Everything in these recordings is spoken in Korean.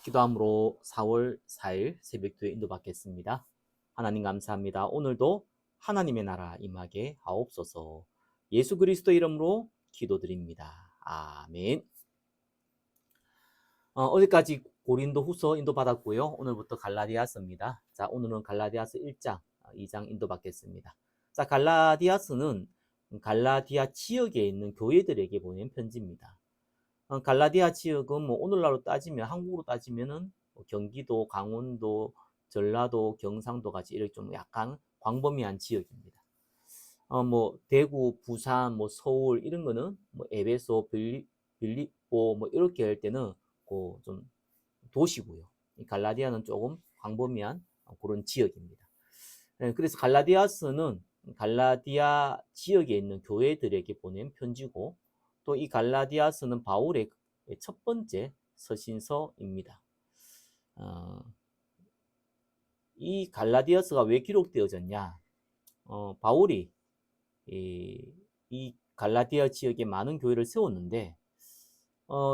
기도함으로 4월 4일 새벽기도에 인도받겠습니다. 하나님 감사합니다. 오늘도 하나님의 나라 임하게 하옵소서. 예수 그리스도 이름으로 기도드립니다. 아멘. 어제까지 고린도 후서 인도받았고요. 오늘부터 갈라디아서입니다. 자, 오늘은 갈라디아서 1장, 2장 인도받겠습니다. 자, 갈라디아서는 갈라디아 지역에 있는 교회들에게 보낸 편지입니다. 갈라디아 지역은 뭐 오늘날로 따지면 한국으로 따지면은 뭐 경기도, 강원도, 전라도, 경상도 같이 이렇게 좀 약간 광범위한 지역입니다. 뭐 대구, 부산, 뭐 서울 이런 거는 뭐 에베소, 빌립보 뭐 이렇게 할 때는 좀 도시고요. 이 갈라디아는 조금 광범위한 그런 지역입니다. 그래서 갈라디아서는 갈라디아 지역에 있는 교회들에게 보낸 편지고 또 이 갈라디아서는 바울의 첫 번째 서신서입니다. 이 갈라디아서가 왜 기록되어졌냐? 바울이 이 갈라디아 지역에 많은 교회를 세웠는데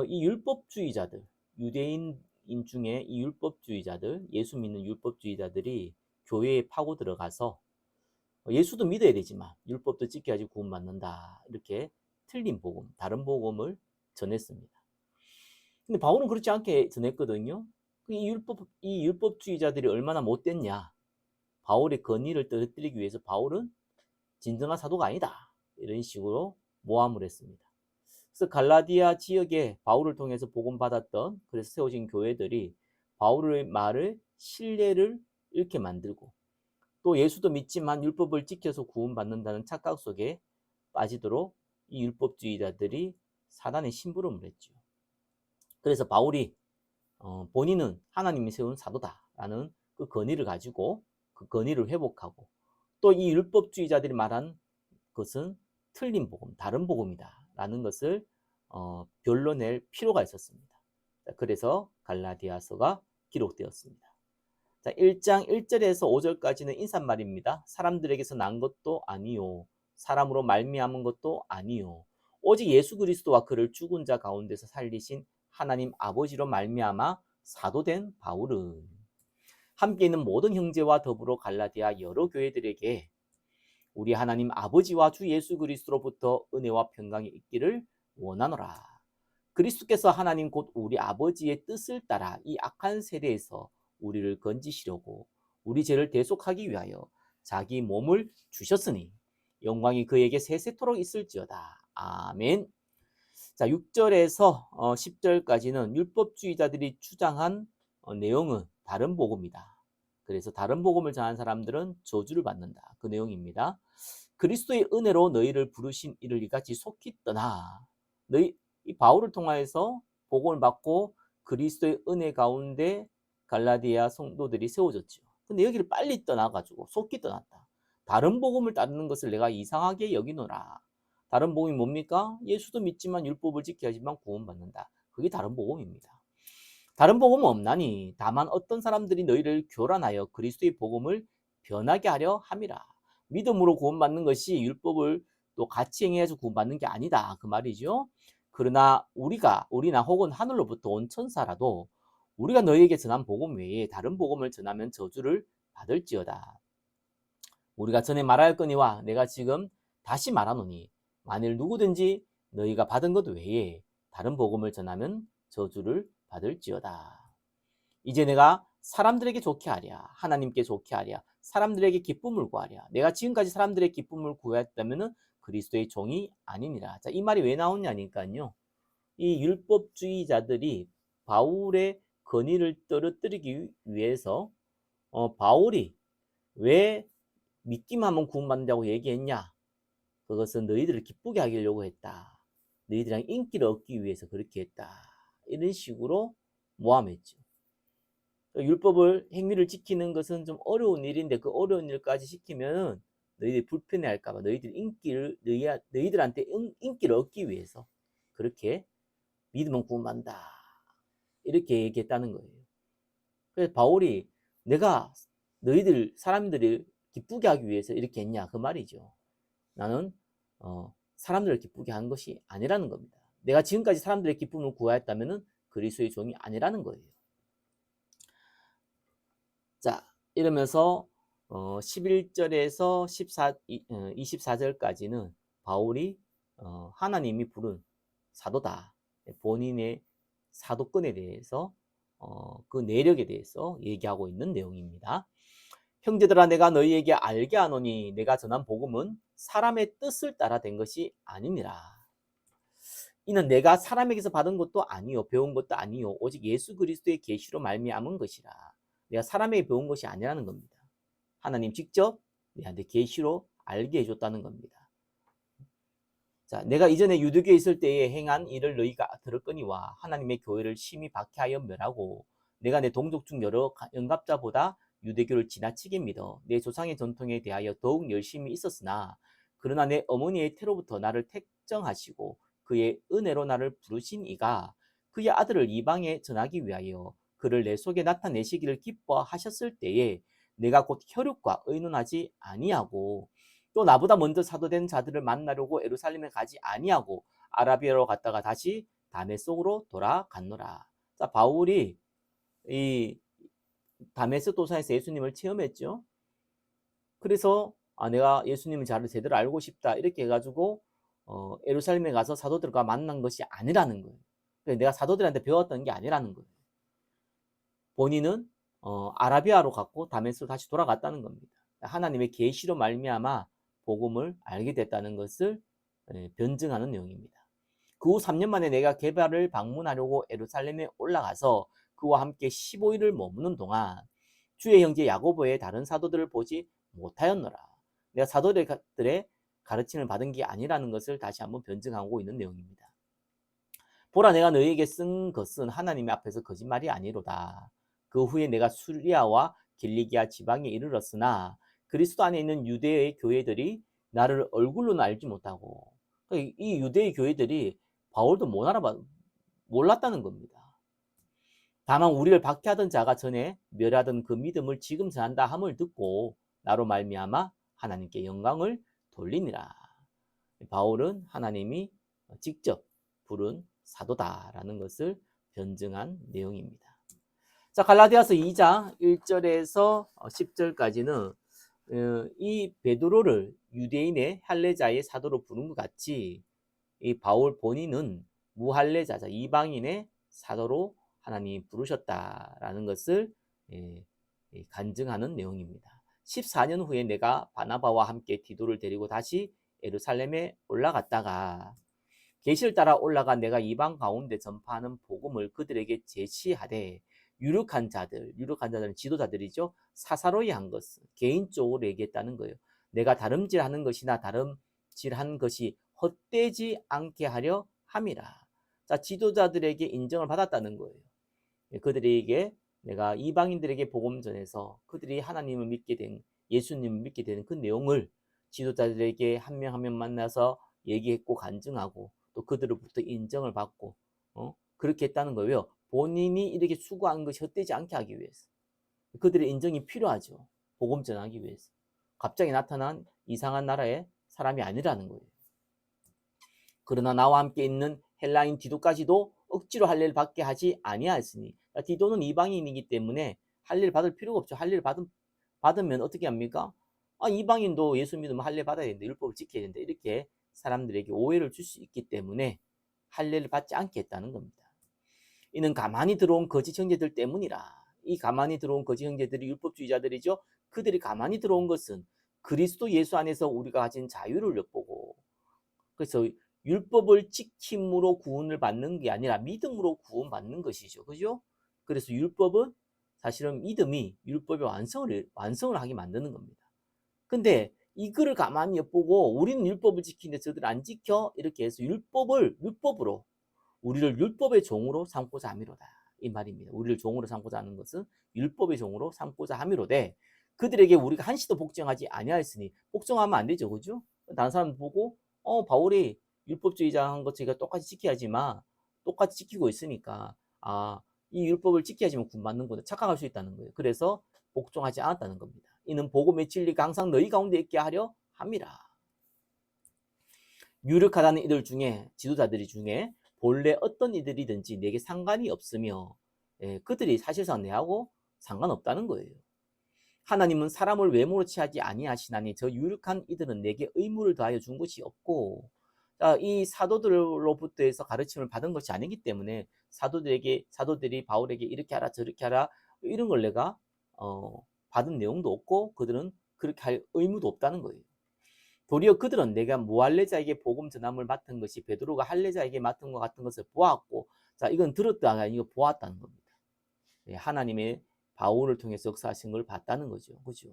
이 율법주의자들, 유대인 중에 이 율법주의자들, 예수 믿는 율법주의자들이 교회에 파고 들어가서 예수도 믿어야 되지만 율법도 지켜야지 구원받는다. 이렇게 틀린 복음, 다른 복음을 전했습니다. 근데 바울은 그렇지 않게 전했거든요. 이 율법주의자들이 얼마나 못됐냐. 바울의 건의를 떨어뜨리기 위해서 바울은 진정한 사도가 아니다. 이런 식으로 모함을 했습니다. 그래서 갈라디아 지역에 바울을 통해서 복음 받았던 그래서 세워진 교회들이 바울의 말을 신뢰를 잃게 만들고 또 예수도 믿지만 율법을 지켜서 구원받는다는 착각 속에 빠지도록 이 율법주의자들이 사단의 심부름을 했죠. 그래서 바울이 본인은 하나님이 세운 사도다라는 그 건의를 가지고 그 건의를 회복하고 또 이 율법주의자들이 말한 것은 틀린 복음, 다른 복음이다라는 것을 결론낼 필요가 있었습니다. 그래서 갈라디아서가 기록되었습니다. 자, 1장 1절에서 5절까지는 인사말입니다. 사람들에게서 난 것도 아니요. 사람으로 말미암은 것도 아니요. 오직 예수 그리스도와 그를 죽은 자 가운데서 살리신 하나님 아버지로 말미암아 사도된 바울은 함께 있는 모든 형제와 더불어 갈라디아 여러 교회들에게 우리 하나님 아버지와 주 예수 그리스도로부터 은혜와 평강이 있기를 원하노라. 그리스도께서 하나님 곧 우리 아버지의 뜻을 따라 이 악한 세대에서 우리를 건지시려고 우리 죄를 대속하기 위하여 자기 몸을 주셨으니 영광이 그에게 세세토록 있을지어다. 아멘. 자, 6절에서 10절까지는 율법주의자들이 주장한 내용은 다른 복음이다. 그래서 다른 복음을 전한 사람들은 저주를 받는다. 그 내용입니다. 그리스도의 은혜로 너희를 부르신 이를 이같이 속히 떠나. 이 바울을 통하여서 복음을 받고 그리스도의 은혜 가운데 갈라디아 성도들이 세워졌죠. 근데 여기를 빨리 떠나가지고 속히 떠났다. 다른 복음을 따르는 것을 내가 이상하게 여기노라. 다른 복음이 뭡니까? 예수도 믿지만 율법을 지켜야지만 구원받는다. 그게 다른 복음입니다. 다른 복음은 없나니 다만 어떤 사람들이 너희를 교란하여 그리스도의 복음을 변하게 하려 함이라. 믿음으로 구원받는 것이 율법을 또 같이 행해서 구원받는 게 아니다. 그 말이죠. 그러나 우리나 혹은 하늘로부터 온 천사라도 우리가 너희에게 전한 복음 외에 다른 복음을 전하면 저주를 받을지어다. 우리가 전에 말하였거니와 내가 지금 다시 말하노니 만일 누구든지 너희가 받은 것 외에 다른 복음을 전하면 저주를 받을지어다. 이제 내가 사람들에게 좋게 하랴, 하나님께 좋게 하랴, 사람들에게 기쁨을 구하랴. 내가 지금까지 사람들의 기쁨을 구했다면 그리스도의 종이 아니니라. 자, 이 말이 왜 나오냐니까요. 이 율법주의자들이 바울의 건의를 떨어뜨리기 위해서 바울이 왜 믿기만 하면 구원받는다고 얘기했냐? 그것은 너희들을 기쁘게 하려고 했다. 너희들이랑 인기를 얻기 위해서 그렇게 했다. 이런 식으로 모함했죠. 율법을 행위를 지키는 것은 좀 어려운 일인데 그 어려운 일까지 시키면 너희들이 불편해할까봐 너희들한테 인기를 얻기 위해서 그렇게 믿으면 구원받는다. 이렇게 얘기했다는 거예요. 그래서 바울이 내가 사람들이 기쁘게 하기 위해서 이렇게 했냐 그 말이죠. 나는 사람들을 기쁘게 한 것이 아니라는 겁니다. 내가 지금까지 사람들의 기쁨을 구하였다면 그리스도의 종이 아니라는 거예요. 자, 이러면서 11절에서 24절까지는 바울이 하나님이 부른 사도다. 본인의 사도권에 대해서 그 내력에 대해서 얘기하고 있는 내용입니다. 형제들아, 내가 너희에게 알게 하노니 내가 전한 복음은 사람의 뜻을 따라 된 것이 아니니라. 이는 내가 사람에게서 받은 것도 아니요 배운 것도 아니요 오직 예수 그리스도의 계시로 말미암은 것이라. 내가 사람에게 배운 것이 아니라는 겁니다. 하나님 직접 내한테 계시로 알게 해줬다는 겁니다. 자, 내가 이전에 유대교에 있을 때에 행한 일을 너희가 들었거니와 하나님의 교회를 심히 박해하여 멸하고 내가 내 동족 중 여러 영갑자보다 유대교를 지나치게 믿어 내 조상의 전통에 대하여 더욱 열심히 있었으나 그러나 내 어머니의 태로부터 나를 택정하시고 그의 은혜로 나를 부르신 이가 그의 아들을 이방에 전하기 위하여 그를 내 속에 나타내시기를 기뻐하셨을 때에 내가 곧 혈육과 의논하지 아니하고 또 나보다 먼저 사도된 자들을 만나려고 예루살렘에 가지 아니하고 아라비아로 갔다가 다시 다메섹으로 돌아갔노라. 자, 바울이 이 다메섹 도상에서 예수님을 체험했죠. 그래서 내가 예수님을 제대로 알고 싶다 이렇게 해가지고 예루살렘에 가서 사도들과 만난 것이 아니라는 거예요. 내가 사도들한테 배웠던 게 아니라는 거예요. 본인은 아라비아로 갔고 다메섹으로 다시 돌아갔다는 겁니다. 하나님의 계시로 말미암아 복음을 알게 됐다는 것을 변증하는 내용입니다. 그 후 3년 만에 내가 게바를 방문하려고 예루살렘에 올라가서 그와 함께 15일을 머무는 동안 주의 형제 야고보의 다른 사도들을 보지 못하였노라. 내가 사도들의 가르침을 받은 게 아니라는 것을 다시 한번 변증하고 있는 내용입니다. 보라, 내가 너희에게 쓴 것은 하나님의 앞에서 거짓말이 아니로다. 그 후에 내가 수리아와 길리기아 지방에 이르렀으나 그리스도 안에 있는 유대의 교회들이 나를 얼굴로는 알지 못하고, 이 유대의 교회들이 바울도 몰랐다는 겁니다. 다만 우리를 박해하던 자가 전에 멸하던 그 믿음을 지금 전한다 함을 듣고 나로 말미암아 하나님께 영광을 돌리니라. 바울은 하나님이 직접 부른 사도다라는 것을 변증한 내용입니다. 자, 갈라디아서 2장 1절에서 10절까지는 이 베드로를 유대인의 할례자의 사도로 부른 것 같이 이 바울 본인은 무할례자자 이방인의 사도로 하나님이 부르셨다라는 것을 간증하는 내용입니다. 14년 후에 내가 바나바와 함께 디도를 데리고 다시 예루살렘에 올라갔다가 계시를 따라 올라가 내가 이방 가운데 전파하는 복음을 그들에게 제시하되 유력한 자들은 지도자들이죠. 사사로이 한 것은 개인적으로 얘기했다는 거예요. 내가 다름질하는 것이나 다름질한 것이 헛되지 않게 하려 함이라. 자, 지도자들에게 인정을 받았다는 거예요. 그들에게 내가 이방인들에게 복음 전해서 그들이 하나님을 믿게 된 예수님을 믿게 되는 그 내용을 지도자들에게 한 명 한 명 만나서 얘기했고 간증하고 또 그들로부터 인정을 받고 그렇게 했다는 거예요. 본인이 이렇게 수고한 것이 헛되지 않게 하기 위해서. 그들의 인정이 필요하죠. 복음 전하기 위해서. 갑자기 나타난 이상한 나라의 사람이 아니라는 거예요. 그러나 나와 함께 있는 헬라인 디도까지도 억지로 할례를 받게 하지 아니하였으니, 디도는 이방인이기 때문에 할례를 받을 필요가 없죠. 할례를 받으면 어떻게 합니까? 이방인도 예수 믿으면 할례 받아야 되는데 율법을 지켜야 되는데 이렇게 사람들에게 오해를 줄 수 있기 때문에 할례를 받지 않게 했다는 겁니다. 이는 가만히 들어온 거짓 형제들 때문이라. 이 가만히 들어온 거짓 형제들이 율법주의자들이죠. 그들이 가만히 들어온 것은 그리스도 예수 안에서 우리가 가진 자유를 엿보고, 그래서 율법을 지킴으로 구원을 받는 게 아니라 믿음으로 구원받는 것이죠. 그죠? 그래서 율법은 사실은 믿음이 율법의 완성을 하게 만드는 겁니다. 근데 이거를 가만히 엿보고 우리는 율법을 지키는데 저들 안 지켜? 이렇게 해서 율법으로 우리를 율법의 종으로 삼고자 함이로다. 이 말입니다. 우리를 종으로 삼고자 하는 것은 율법의 종으로 삼고자 함이로되 그들에게 우리가 한시도 복종하지 아니하였으니, 복종하면 안 되죠. 그죠? 다른 사람 보고 바울이 율법주의자 한 것 저희가 똑같이 지켜야지만 똑같이 지키고 있으니까 이 율법을 지켜야지만 구원받는구나 착각할 수 있다는 거예요. 그래서 복종하지 않았다는 겁니다. 이는 복음의 진리가 항상 너희 가운데 있게 하려 함이라. 유력하다는 이들 중에, 지도자들이 중에 본래 어떤 이들이든지 내게 상관이 없으며 그들이 사실상 내하고 상관없다는 거예요. 하나님은 사람을 외모로 취하지 아니하시나니 저 유력한 이들은 내게 의무를 더하여 준 것이 없고, 자, 이 사도들로부터 해서 가르침을 받은 것이 아니기 때문에 사도들이 바울에게 이렇게 하라 저렇게 하라 이런 걸 내가 받은 내용도 없고 그들은 그렇게 할 의무도 없다는 거예요. 도리어 그들은 내가 무할례자에게 복음 전함을 맡은 것이 베드로가 할례자에게 맡은 것 같은 것을 보았고, 자, 이건 들었다가 아니고 보았다는 겁니다. 하나님의 바울을 통해서 역사하신 걸 봤다는 거죠. 그죠?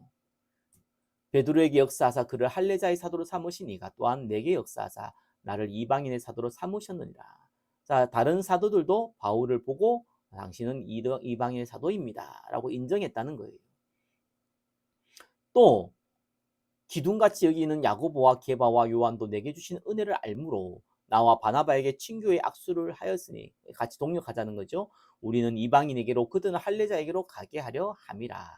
베드로에게 역사하사 그를 할례자의 사도로 삼으시니가 또한 내게 역사하사 나를 이방인의 사도로 삼으셨느니라. 자, 다른 사도들도 바울을 보고 당신은 이방인의 사도입니다 라고 인정했다는 거예요. 또 기둥같이 여기는 야고보와 게바와 요한도 내게 주신 은혜를 알므로 나와 바나바에게 친교의 악수를 하였으니, 같이 동력하자는 거죠. 우리는 이방인에게로 그들은 할례자에게로 가게 하려 함이라.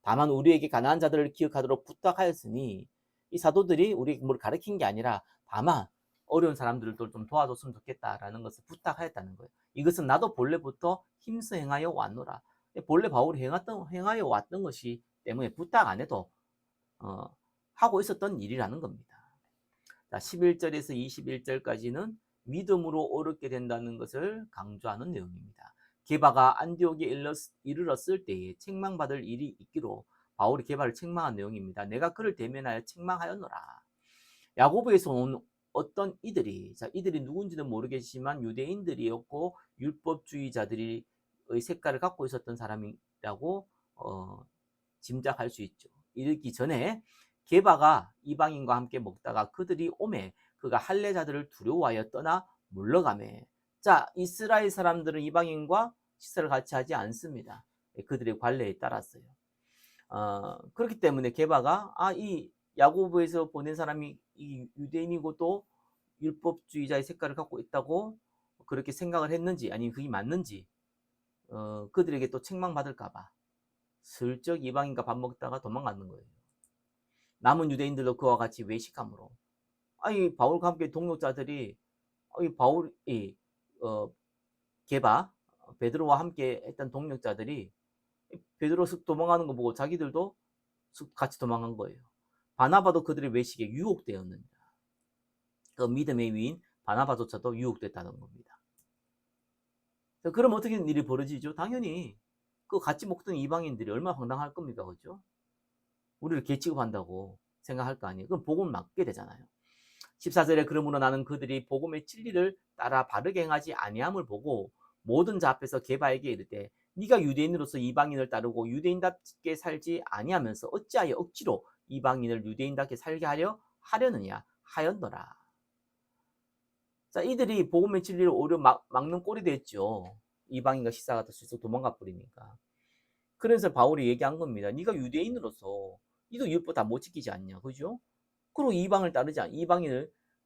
다만 우리에게 가난한 자들을 기억하도록 부탁하였으니, 이 사도들이 우리에게 뭘 가르친 게 아니라 다만 어려운 사람들을 좀 도와줬으면 좋겠다라는 것을 부탁하였다는 거예요. 이것은 나도 본래부터 힘써 행하여 왔노라. 본래 바울이 행하여 왔던 것이 때문에 부탁 안 해도 하고 있었던 일이라는 겁니다. 자, 11절에서 21절까지는 믿음으로 어렵게 된다는 것을 강조하는 내용입니다. 게바가 안디옥에 이르렀을 때에 책망받을 일이 있기로 바울이 게바를 책망한 내용입니다. 내가 그를 대면하여 책망하였노라. 야고보에서 온 어떤 이들이, 자, 이들이 누군지는 모르겠지만 유대인들이었고 율법주의자들의 색깔을 갖고 있었던 사람이라고 짐작할 수 있죠. 이르기 전에 게바가 이방인과 함께 먹다가 그들이 오매 그가 할례자들을 두려워하여 떠나 물러가매. 자, 이스라엘 사람들은 이방인과 식사를 같이 하지 않습니다. 그들의 관례에 따랐어요. 그렇기 때문에 게바가 이 야고보에서 보낸 사람이 이 유대인이고 또 율법주의자의 색깔을 갖고 있다고 그렇게 생각을 했는지 아니면 그게 맞는지 그들에게 또 책망받을까봐 슬쩍 이방인과 밥 먹다가 도망가는 거예요. 남은 유대인들도 그와 같이 외식함으로 바울과 함께 동역자들이 바울이 게바 베드로와 함께 했던 동역자들이 베드로 슥 도망가는 거 보고 자기들도 슥 같이 도망간 거예요. 바나바도 그들의 외식에 유혹되었느니라. 그 믿음의 위인 바나바조차도 유혹됐다는 겁니다. 그럼 어떻게 일이 벌어지죠? 당연히 그 같이 먹던 이방인들이 얼마나 황당할 겁니까? 그죠? 우리를 개취급한다고 생각할 거 아니에요. 그럼 복음을 맡게 되잖아요. 14절에 그러므로 나는 그들이 복음의 진리를 따라 바르게 행하지 아니함을 보고 모든 자 앞에서 게바에게 이르되 네가 유대인으로서 이방인을 따르고 유대인답게 살지 아니하면서 어찌하여 억지로 이방인을 유대인답게 살게 하려느냐 하였노라. 자, 이들이 복음의 진리를 오히려 막는 꼴이 됐죠. 이방인과 식사가 될 수 있어 도망가 버리니까. 그래서 바울이 얘기한 겁니다. 네가 유대인으로서 이도 율법 다 못 지키지 않냐, 그죠? 그리고 이방인을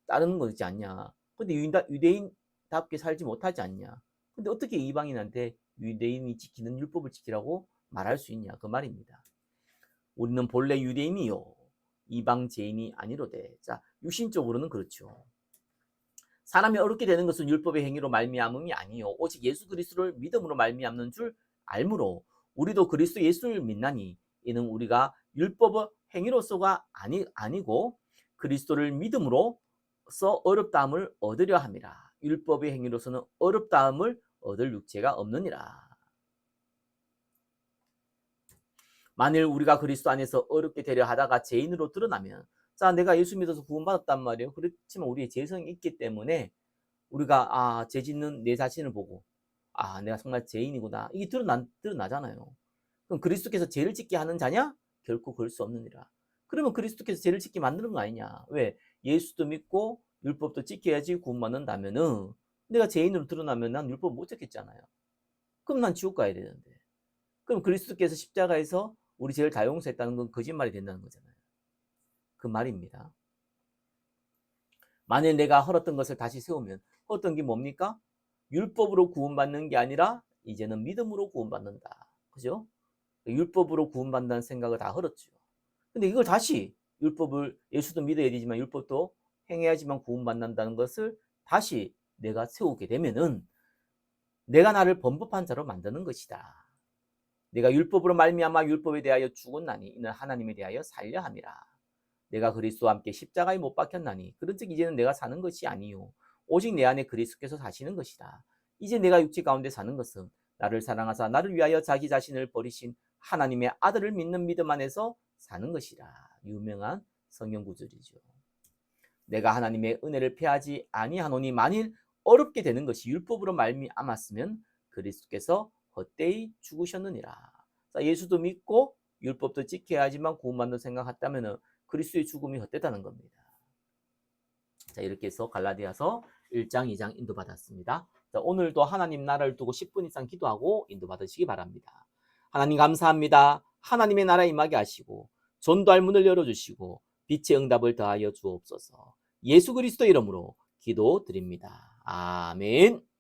따르는 거지 않냐. 근데 유대인답게 살지 못하지 않냐. 근데 어떻게 이방인한테 유대인이 지키는 율법을 지키라고 말할 수 있냐, 그 말입니다. 우리는 본래 유대인이요 이방 죄인이 아니로되. 자, 육신적으로는 그렇죠. 사람이 어렵게 되는 것은 율법의 행위로 말미암음이 아니요 오직 예수 그리스도를 믿음으로 말미암는 줄 알므로 우리도 그리스도 예수를 믿나니 이는 우리가 율법의 행위로서가 아니고 그리스도를 믿음으로써 어렵다함을 얻으려 함이라. 율법의 행위로서는 어렵다함을 얻을 육체가 없느니라. 만일 우리가 그리스도 안에서 어렵게 되려 하다가 죄인으로 드러나면, 자, 내가 예수 믿어서 구원받았단 말이에요. 그렇지만 우리의 죄성이 있기 때문에 우리가 죄 짓는 내 자신을 보고 내가 정말 죄인이구나 이게 드러나잖아요. 그럼 그리스도께서 죄를 짓게 하는 자냐? 결코 그럴 수 없느니라. 그러면 그리스도께서 죄를 짓게 만드는 거 아니냐? 왜? 예수도 믿고 율법도 지켜야지 구원받는다면은 내가 죄인으로 드러나면 난 율법 못 지켰잖아요. 그럼 난 지옥 가야 되는데. 그럼 그리스도께서 십자가에서 우리 죄를 다 용서했다는 건 거짓말이 된다는 거잖아요. 그 말입니다. 만일 내가 헐었던 것을 다시 세우면 헐었던 게 뭡니까? 율법으로 구원받는 게 아니라 이제는 믿음으로 구원받는다. 그죠? 율법으로 구원받는다는 생각을 다 헐었죠. 근데 이걸 다시 예수도 믿어야 되지만 율법도 행해야지만 구원받는다는 것을 다시 내가 세우게 되면은 내가 나를 범법한 자로 만드는 것이다. 내가 율법으로 말미암아 율법에 대하여 죽었나니 이는 하나님에 대하여 살려 함이라. 내가 그리스도와 함께 십자가에 못 박혔나니 그런즉 이제는 내가 사는 것이 아니요 오직 내 안에 그리스도께서 사시는 것이다. 이제 내가 육체 가운데 사는 것은 나를 사랑하사 나를 위하여 자기 자신을 버리신 하나님의 아들을 믿는 믿음 안에서 사는 것이라. 유명한 성경 구절이죠. 내가 하나님의 은혜를 패하지 아니하노니 만일 어렵게 되는 것이 율법으로 말미암았으면 그리스도께서 헛되이 죽으셨느니라. 예수도 믿고 율법도 지켜야 하지만 구원받는 생각했다면 그리스도의 죽음이 헛되다는 겁니다. 자, 이렇게 해서 갈라디아서 1장, 2장 인도받았습니다. 자, 오늘도 하나님 나라를 두고 10분 이상 기도하고 인도받으시기 바랍니다. 하나님 감사합니다. 하나님의 나라에 임하게 하시고 전도할 문을 열어주시고 빛의 응답을 더하여 주옵소서. 예수 그리스도 이름으로 기도드립니다. 아멘.